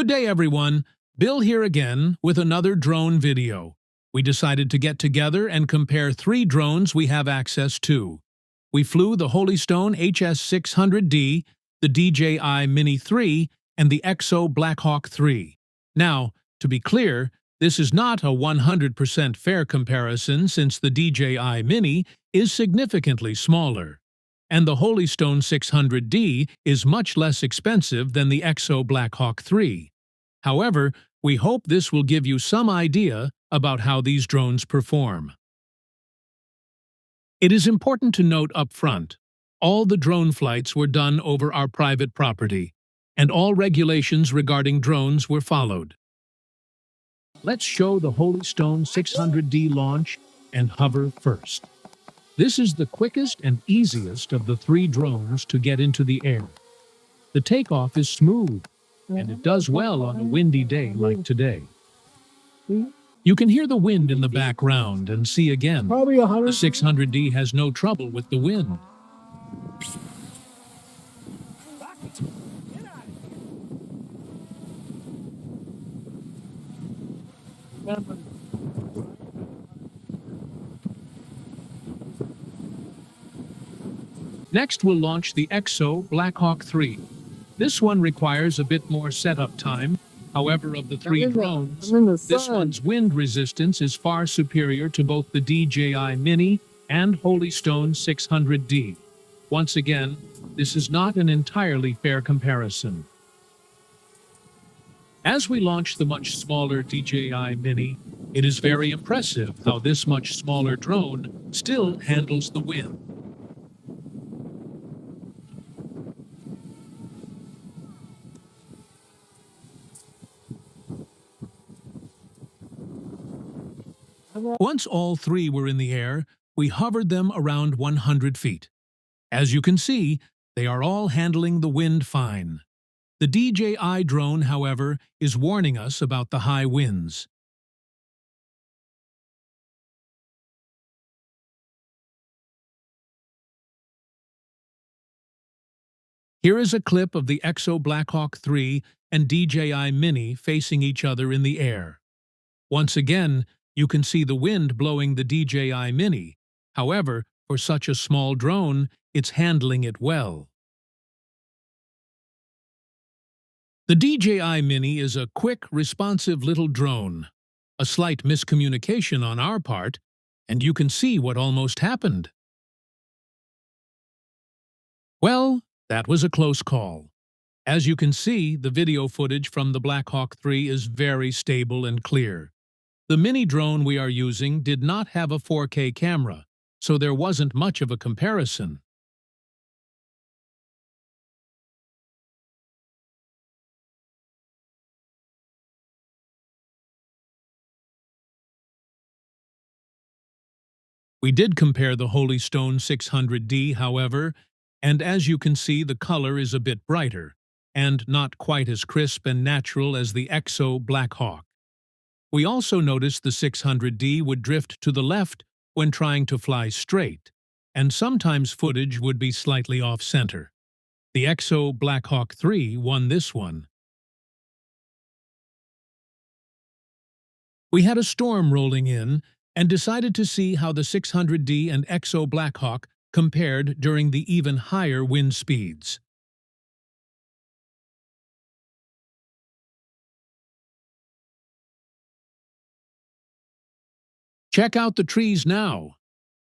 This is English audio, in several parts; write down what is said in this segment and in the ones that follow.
Good day, everyone. Bill here again with another drone video. We decided to get together and compare 3 drones we have access to. We flew the Holystone HS600D, the DJI Mini 3, and the EXO Blackhawk 3. Now, to be clear, this is not a 100% fair comparison since the DJI Mini is significantly smaller, and the Holystone 600D is much less expensive than the EXO Blackhawk 3. However, we hope this will give you some idea about how these drones perform. It is important to note up front, all the drone flights were done over our private property, and all regulations regarding drones were followed. Let's show the Holystone 600D launch and hover first. This is the quickest and easiest of the 3 drones to get into the air. The takeoff is smooth, and it does well on a windy day like today. You can hear the wind in the background and see again, the 600D has no trouble with the wind. Next, we'll launch the EXO Blackhawk 3. This one requires a bit more setup time. However, of the 3 drones, this one's wind resistance is far superior to both the DJI Mini and Holystone 600D. Once again, this is not an entirely fair comparison. As we launch the much smaller DJI Mini, it is very impressive how this much smaller drone still handles the wind. Once all 3 were in the air, we hovered them around 100 feet. As you can see, they are all handling the wind fine. The DJI drone, however, is warning us about the high winds. Here is a clip of the EXO Blackhawk 3 and DJI Mini facing each other in the air. Once again, you can see the wind blowing the DJI Mini. However, for such a small drone, it's handling it well. The DJI Mini is a quick, responsive little drone. A slight miscommunication on our part, and you can see what almost happened. Well, that was a close call. As you can see, the video footage from the Blackhawk 3 is very stable and clear. The mini drone we are using did not have a 4K camera, so there wasn't much of a comparison. We did compare the Holystone 600D, however, and as you can see, the color is a bit brighter, and not quite as crisp and natural as the EXO Blackhawk. We also noticed the 600D would drift to the left when trying to fly straight, and sometimes footage would be slightly off-center. The EXO Blackhawk 3 won this one. We had a storm rolling in and decided to see how the 600D and EXO Blackhawk compared during the even higher wind speeds. Check out the trees now.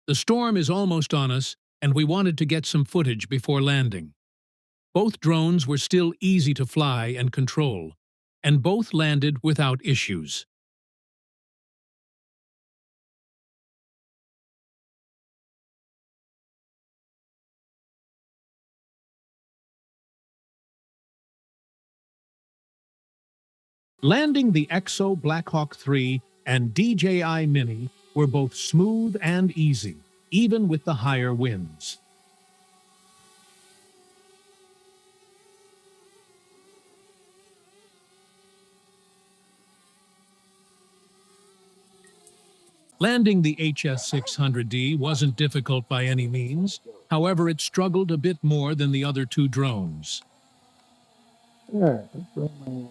The storm is almost on us, and we wanted to get some footage before landing. Both drones were still easy to fly and control, and both landed without issues. Landing the EXO Blackhawk 3 and DJI Mini were both smooth and easy, even with the higher winds. Landing the HS600D wasn't difficult by any means. However, it struggled a bit more than the other 2 drones. Yeah, that's right, man.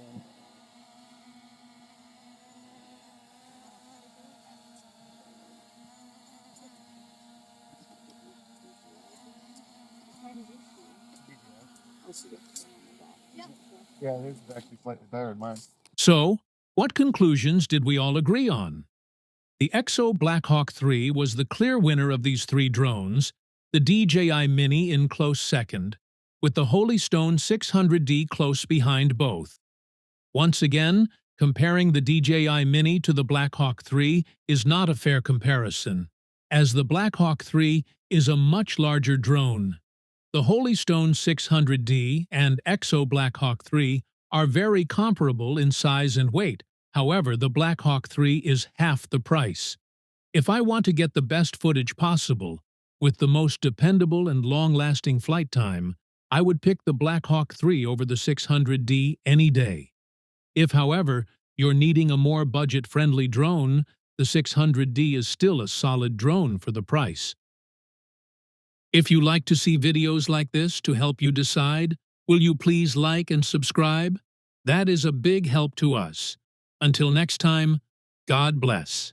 Yeah, this is actually slightly better than mine. So, what conclusions did we all agree on? The EXO Blackhawk 3 was the clear winner of these three drones, the DJI Mini in close second, with the Holystone 600D close behind both. Once again, comparing the DJI Mini to the Blackhawk 3 is not a fair comparison, as the Blackhawk 3 is a much larger drone. The Holystone 600D and EXO Blackhawk 3 are very comparable in size and weight. However, the Blackhawk 3 is half the price. If I want to get the best footage possible, with the most dependable and long-lasting flight time, I would pick the Blackhawk 3 over the 600D any day. If, however, you're needing a more budget-friendly drone, the 600D is still a solid drone for the price. If you like to see videos like this to help you decide, will you please like and subscribe? That is a big help to us. Until next time, God bless.